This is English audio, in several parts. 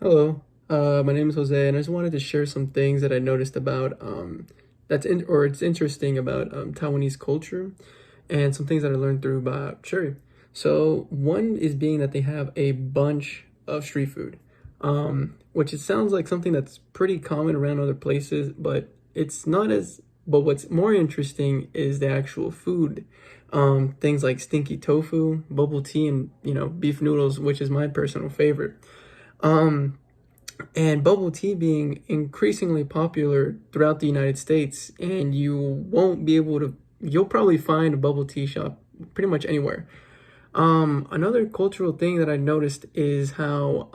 Hello, my name is Jose, and I just wanted to share some things that I noticed about it's interesting about Taiwanese culture, and some things that I learned through about Sherry. So one is being that they have a bunch of street food, which it sounds like something that's pretty common around other places, but it's not as. But what's more interesting is the actual food. Things like stinky tofu, bubble tea, and beef noodles, which is my personal favorite. Um, and bubble tea being increasingly popular throughout the United States, and you'll probably find a bubble tea shop pretty much anywhere. Another cultural thing that I noticed is how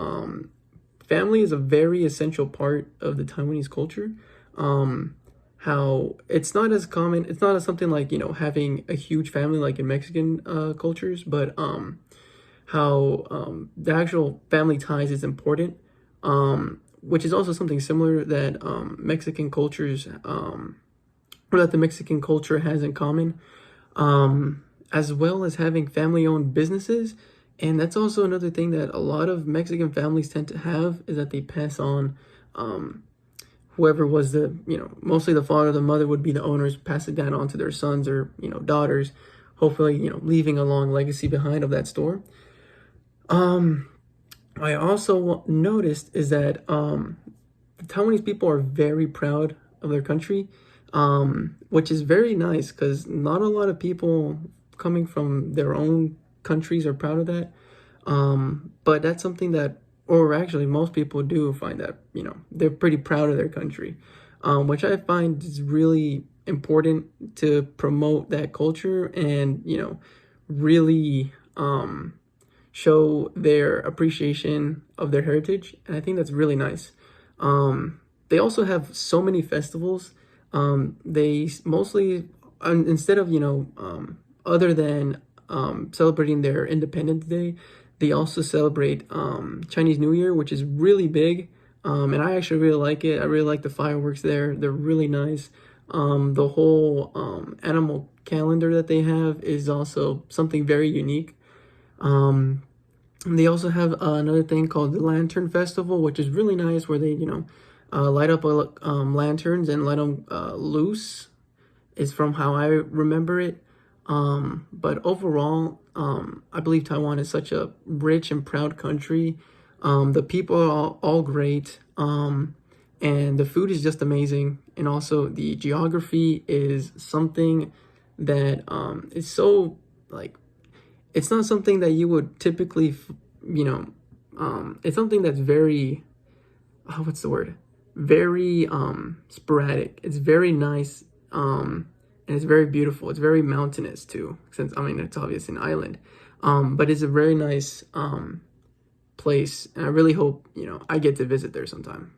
family is a very essential part of the Taiwanese culture. How it's not as common, it's not as something like, having a huge family like in Mexican cultures, but how the actual family ties is important, which is also something similar that the Mexican culture has in common, as well as having family-owned businesses. And that's also another thing that a lot of Mexican families tend to have, is that they pass on, whoever was mostly the father, the mother would be the owners, pass it down on to their sons or, daughters, hopefully, leaving a long legacy behind of that store. Um, I also noticed is that the Taiwanese people are very proud of their country, which is very nice because not a lot of people coming from their own countries are proud of that. But that's something that, or actually, most people do find that, they're pretty proud of their country, which I find is really important to promote that culture and, really show their appreciation of their heritage. And I think that's really nice. They also have so many festivals. They mostly, instead of, other than celebrating their Independence Day, they also celebrate Chinese New Year, which is really big. And I actually really like it. I really like the fireworks there. They're really nice. The whole animal calendar that they have is also something very unique. Um, they also have another thing called the Lantern Festival, which is really nice, where they, light up lanterns and let them loose, is from how I remember it. But overall, I believe Taiwan is such a rich and proud country. The people are all great. And the food is just amazing. And also the geography is something that is so, like, it's not something that you would typically, it's something that's very, what's the word? Very sporadic. It's very nice, and it's very beautiful. It's very mountainous too, since it's obviously an island. But it's a very nice place, and I really hope I get to visit there sometime.